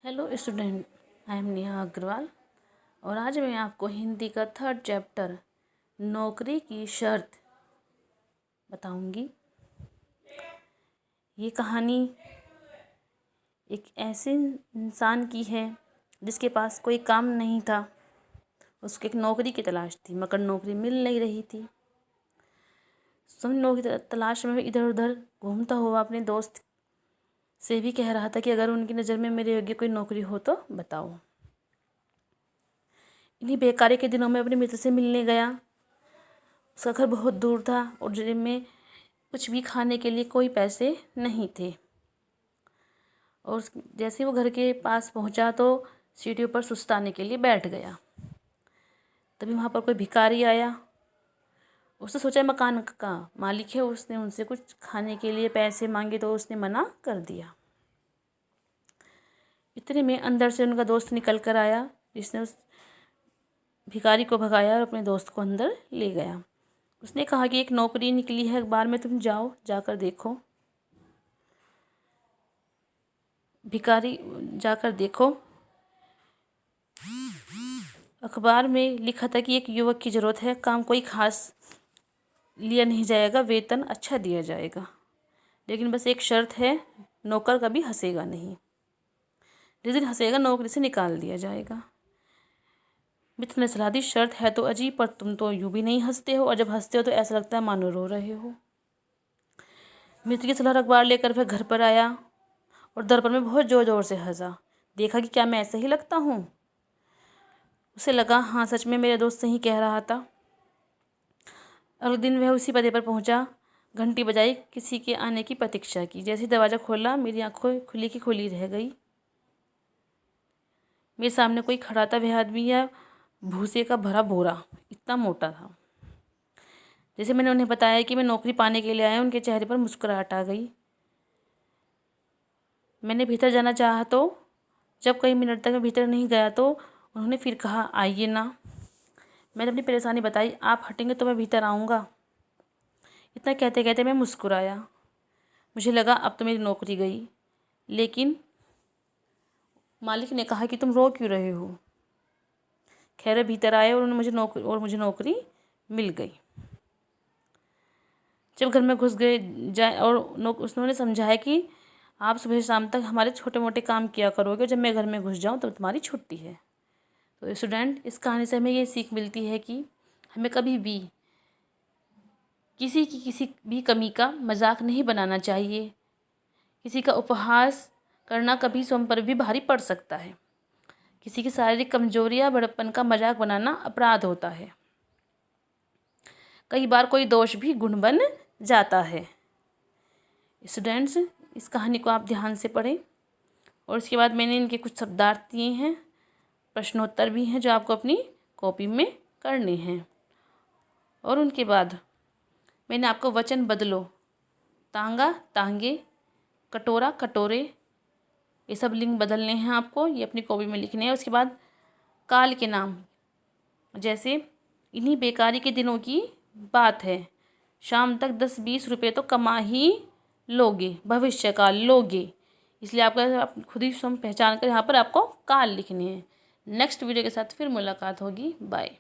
Hello student, I am Neha Agarwal और आज मैं आपको हिंदी का 3rd चैप्टर नौकरी की शर्त बताऊंगी। ये कहानी एक ऐसे इंसान की है जिसके पास कोई काम नहीं था। उसको एक नौकरी की तलाश थी मगर नौकरी मिल नहीं रही थी। सब नौकरी तलाश में इधर उधर घूमता हुआ अपने दोस्त से भी कह रहा था कि अगर उनकी नज़र में मेरे योग्य कोई नौकरी हो तो बताओ। इन्हीं बेकारी के दिनों में अपने मित्र से मिलने गया। उसका घर बहुत दूर था और जेब में कुछ भी खाने के लिए कोई पैसे नहीं थे। और जैसे ही वो घर के पास पहुंचा तो सीढ़ियों पर सुस्ताने के लिए बैठ गया। तभी वहाँ पर कोई भिखारी आया। उसने सोचा मकान का मालिक है, उसने उनसे कुछ खाने के लिए पैसे मांगे तो उसने मना कर दिया। इतने में अंदर से उनका दोस्त निकल कर आया जिसने उस भिखारी को भगाया और अपने दोस्त को अंदर ले गया। उसने कहा कि एक नौकरी निकली है अखबार में, तुम जाओ जाकर देखो। भिखारी जाकर देखो, अखबार में लिखा था कि एक युवक की ज़रूरत है, काम कोई खास लिया नहीं जाएगा, वेतन अच्छा दिया जाएगा, लेकिन बस एक शर्त है, नौकर कभी हंसेगा नहीं। जिस दिन हंसेगा नौकरी से निकाल दिया जाएगा। मित्र ने सलाह दी, शर्त है तो अजीब, पर तुम तो यूं भी नहीं हंसते हो और जब हंसते हो तो ऐसा लगता है मानो रो रहे हो। मित्र की सलाह अखबार लेकर फिर घर पर आया और दर्पण में बहुत ज़ोर ज़ोर से हंसा। देखा कि क्या मैं ऐसा ही लगता हूँ। उसे लगा हाँ सच में मेरा दोस्त सही कह रहा था। अगले दिन वह उसी पते पर पहुँचा, घंटी बजाई, किसी के आने की प्रतीक्षा की। जैसे ही दरवाज़ा खोला मेरी आंखें खुली की खुली रह गई। मेरे सामने कोई खड़ा था। वह आदमी या भूसे का भरा बोरा, इतना मोटा था। जैसे मैंने उन्हें बताया कि मैं नौकरी पाने के लिए आया, उनके चेहरे पर मुस्कुराहट आ गई। मैंने भीतर जाना चाहा तो जब कई मिनट तक मैं भीतर नहीं गया तो उन्होंने फिर कहा, आइए ना। मैंने अपनी परेशानी बताई। आप हटेंगे तो मैं भीतर आऊँगा। इतना कहते कहते मैं मुस्कुराया। मुझे लगा अब तो मेरी नौकरी गई, लेकिन मालिक ने कहा कि तुम रो क्यों रहे हो। खैर भीतर आए और मुझे नौकरी मिल गई। जब घर में घुस गए जाए और उन्होंने समझाया कि आप सुबह से शाम तक हमारे छोटे मोटे काम किया करोगे, जब मैं घर में घुस जाऊं तो तुम्हारी छुट्टी है। तो स्टूडेंट, इस कहानी से हमें ये सीख मिलती है कि हमें कभी भी किसी भी कमी का मजाक नहीं बनाना चाहिए। किसी का उपहास करना कभी स्वयं पर भी भारी पड़ सकता है। किसी की शारीरिक कमजोरी या बड़प्पन का मजाक बनाना अपराध होता है। कई बार कोई दोष भी गुण बन जाता है। स्टूडेंट्स, इस कहानी को आप ध्यान से पढ़ें और इसके बाद मैंने इनके कुछ शब्दार्थ दिए हैं, प्रश्नोत्तर भी हैं जो आपको अपनी कॉपी में करने हैं। और उनके बाद मैंने आपको वचन बदलो, तांगा तांगे, कटोरा कटोरे, ये सब लिंग बदलने हैं आपको, ये अपनी कॉपी में लिखने हैं। उसके बाद काल के नाम, जैसे इन्हीं बेकारी के दिनों की बात है, शाम तक 10-20 रुपये तो कमा ही लोगे, भविष्य काल लोगे। इसलिए आपका आप खुद ही स्वयं पहचान कर यहाँ पर आपको काल लिखने हैं। नेक्स्ट वीडियो के साथ फिर मुलाकात होगी। बाय।